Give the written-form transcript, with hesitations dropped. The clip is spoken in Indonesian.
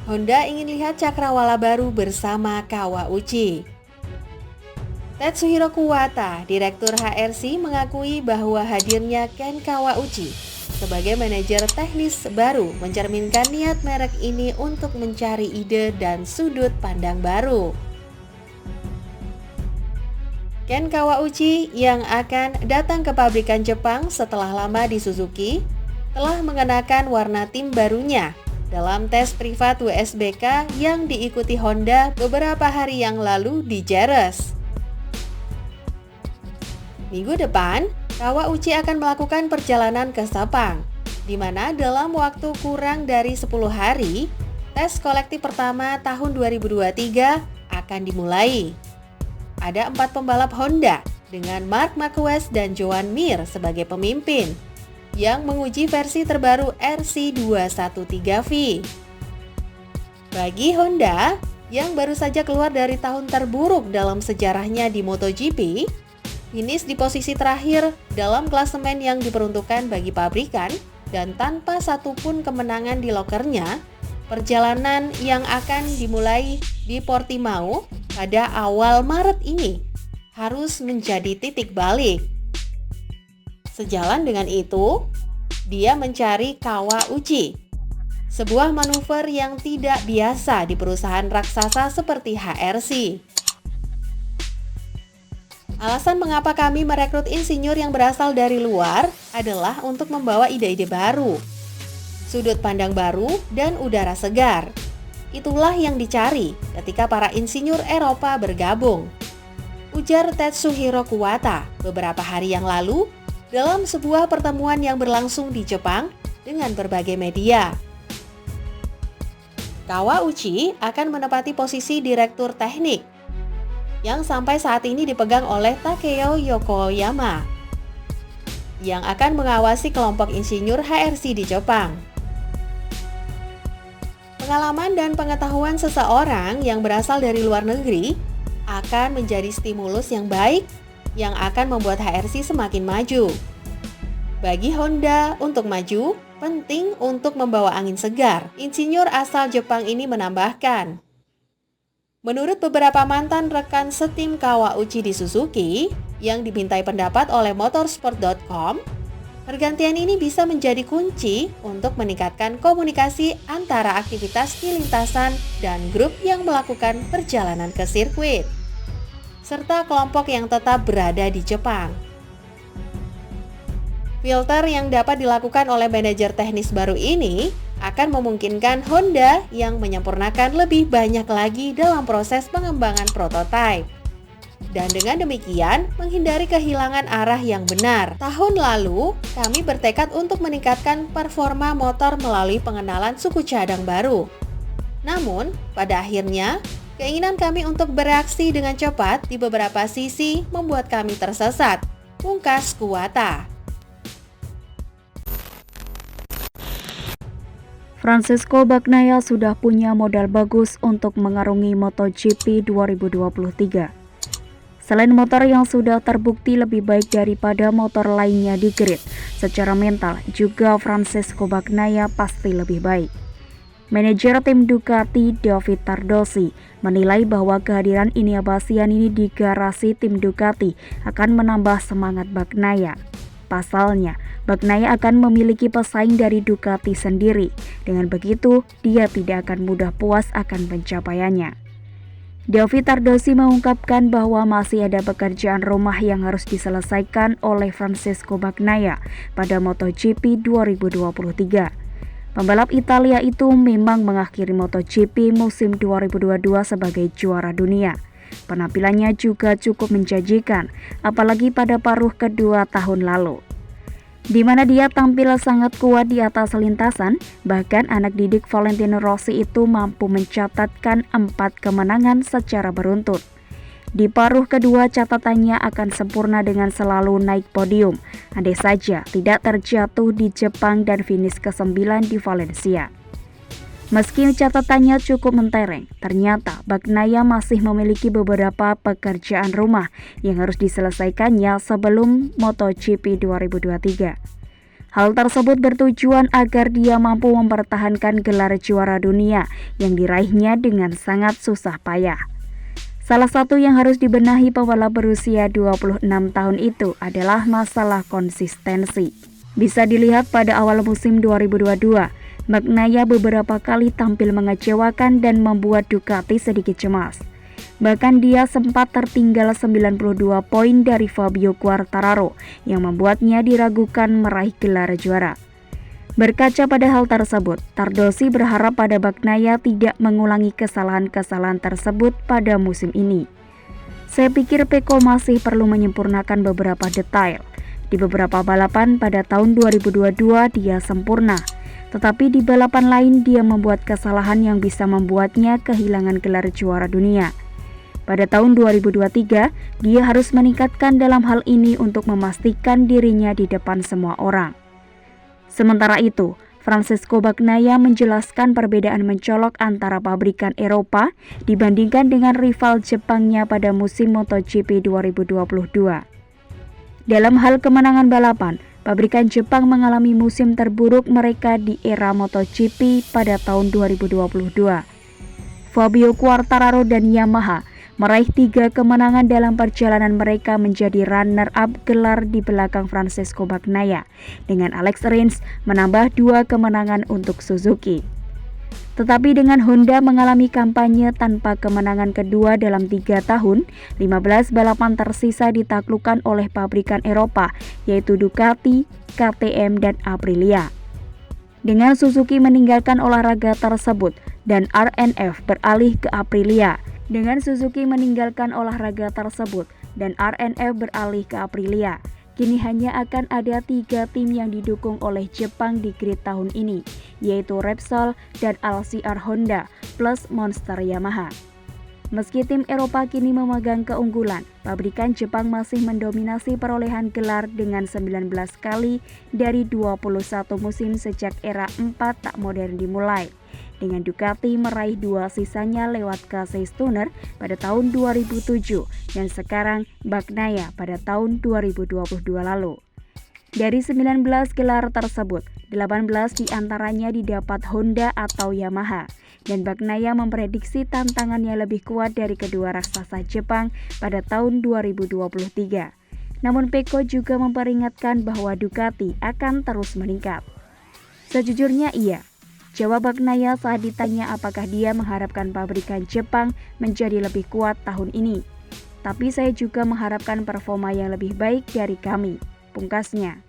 Honda ingin lihat cakrawala baru bersama Kawauchi. Tetsuhiro Kuwata, Direktur HRC, mengakui bahwa hadirnya Ken Kawauchi sebagai manajer teknis baru mencerminkan niat merek ini untuk mencari ide dan sudut pandang baru. Ken Kawauchi yang akan datang ke pabrikan Jepang setelah lama di Suzuki telah mengenakan warna tim barunya dalam tes privat WSBK yang diikuti Honda beberapa hari yang lalu di Jerez. Minggu depan, Kawauchi akan melakukan perjalanan ke Sepang, di mana dalam waktu kurang dari 10 hari, tes kolektif pertama tahun 2023 akan dimulai. Ada 4 pembalap Honda dengan Marc Marquez dan Joan Mir sebagai pemimpin, yang menguji versi terbaru RC213V. Bagi Honda, yang baru saja keluar dari tahun terburuk dalam sejarahnya di MotoGP, finish di posisi terakhir dalam klasemen yang diperuntukkan bagi pabrikan dan tanpa satupun kemenangan di lokernya, perjalanan yang akan dimulai di Portimao pada awal Maret ini harus menjadi titik balik. Sejalan dengan itu, dia mencari Kawauchi, sebuah manuver yang tidak biasa di perusahaan raksasa seperti HRC. Alasan mengapa kami merekrut insinyur yang berasal dari luar adalah untuk membawa ide-ide baru, sudut pandang baru, dan udara segar. Itulah yang dicari ketika para insinyur Eropa bergabung, ujar Tetsuhiro Kuwata beberapa hari yang lalu dalam sebuah pertemuan yang berlangsung di Jepang dengan berbagai media. Kawauchi akan menempati posisi direktur teknik yang sampai saat ini dipegang oleh Takeo Yokoyama, yang akan mengawasi kelompok insinyur HRC di Jepang. Pengalaman dan pengetahuan seseorang yang berasal dari luar negeri akan menjadi stimulus yang baik yang akan membuat HRC semakin maju. Bagi Honda untuk maju, penting untuk membawa angin segar. Insinyur asal Jepang ini menambahkan. Menurut beberapa mantan rekan setim Kawauchi di Suzuki yang dimintai pendapat oleh motorsport.com, pergantian ini bisa menjadi kunci untuk meningkatkan komunikasi antara aktivitas di lintasan dan grup yang melakukan perjalanan ke sirkuit, serta kelompok yang tetap berada di Jepang. Filter yang dapat dilakukan oleh manajer teknis baru ini akan memungkinkan Honda yang menyempurnakan lebih banyak lagi dalam proses pengembangan prototipe. Dan dengan demikian, menghindari kehilangan arah yang benar. Tahun lalu, kami bertekad untuk meningkatkan performa motor melalui pengenalan suku cadang baru. Namun, pada akhirnya, keinginan kami untuk bereaksi dengan cepat di beberapa sisi membuat kami tersesat, pungkas Kuwata. Francesco Bagnaia sudah punya modal bagus untuk mengarungi MotoGP 2023. Selain motor yang sudah terbukti lebih baik daripada motor lainnya di grid, secara mental juga Francesco Bagnaia pasti lebih baik. Manajer tim Ducati David Tardozzi menilai bahwa kehadiran Enea Bastian ini di garasi tim Ducati akan menambah semangat Bagnaia. Pasalnya, Bagnaia akan memiliki pesaing dari Ducati sendiri. Dengan begitu, dia tidak akan mudah puas akan pencapaiannya. David Tardozzi mengungkapkan bahwa masih ada pekerjaan rumah yang harus diselesaikan oleh Francesco Bagnaia pada MotoGP 2023. Pembalap Italia itu memang mengakhiri MotoGP musim 2022 sebagai juara dunia. Penampilannya juga cukup menjanjikan, apalagi pada paruh kedua tahun lalu, di mana dia tampil sangat kuat di atas lintasan. Bahkan anak didik Valentino Rossi itu mampu mencatatkan 4 kemenangan secara beruntun. Di paruh kedua catatannya akan sempurna dengan selalu naik podium, andai saja tidak terjatuh di Jepang dan finish ke-9 di Valencia. Meski catatannya cukup mentereng, ternyata Bagnaia masih memiliki beberapa pekerjaan rumah yang harus diselesaikannya sebelum MotoGP 2023. Hal tersebut bertujuan agar dia mampu mempertahankan gelar juara dunia yang diraihnya dengan sangat susah payah. Salah satu yang harus dibenahi pembalap berusia 26 tahun itu adalah masalah konsistensi. Bisa dilihat pada awal musim 2022, Bagnaia beberapa kali tampil mengecewakan dan membuat Ducati sedikit cemas. Bahkan dia sempat tertinggal 92 poin dari Fabio Quartararo yang membuatnya diragukan meraih gelar juara. Berkaca pada hal tersebut, Tardosi berharap pada Bagnaia tidak mengulangi kesalahan-kesalahan tersebut pada musim ini. Saya pikir Pecco masih perlu menyempurnakan beberapa detail. Di beberapa balapan pada tahun 2022 dia sempurna, tetapi di balapan lain dia membuat kesalahan yang bisa membuatnya kehilangan gelar juara dunia. Pada tahun 2023, dia harus meningkatkan dalam hal ini untuk memastikan dirinya di depan semua orang. Sementara itu, Francesco Bagnaia menjelaskan perbedaan mencolok antara pabrikan Eropa dibandingkan dengan rival Jepangnya pada musim MotoGP 2022. Dalam hal kemenangan balapan, pabrikan Jepang mengalami musim terburuk mereka di era MotoGP pada tahun 2022. Fabio Quartararo dan Yamaha meraih 3 kemenangan dalam perjalanan mereka menjadi runner-up gelar di belakang Francesco Bagnaia, dengan Alex Rins menambah 2 kemenangan untuk Suzuki. Tetapi dengan Honda mengalami kampanye tanpa kemenangan kedua dalam 3 tahun, 15 balapan tersisa ditaklukkan oleh pabrikan Eropa, yaitu Ducati, KTM, dan Aprilia. Dengan Suzuki meninggalkan olahraga tersebut dan RNF beralih ke Aprilia, kini hanya akan ada 3 tim yang didukung oleh Jepang di grid tahun ini, yaitu Repsol dan LCR Honda plus Monster Yamaha. Meski tim Eropa kini memegang keunggulan, pabrikan Jepang masih mendominasi perolehan gelar dengan 19 kali dari 21 musim sejak era 4 tak modern dimulai. Dengan Ducati meraih 2 sisanya lewat Casey Stoner pada tahun 2007 dan sekarang Bagnaia pada tahun 2022 lalu. Dari 19 gelar tersebut, 18 diantaranya didapat Honda atau Yamaha, dan Bagnaia memprediksi tantangannya lebih kuat dari kedua raksasa Jepang pada tahun 2023. Namun Pecco juga memperingatkan bahwa Ducati akan terus meningkat. Sejujurnya iya. Jawab Bagnaia saat ditanya apakah dia mengharapkan pabrikan Jepang menjadi lebih kuat tahun ini. Tapi saya juga mengharapkan performa yang lebih baik dari kami, pungkasnya.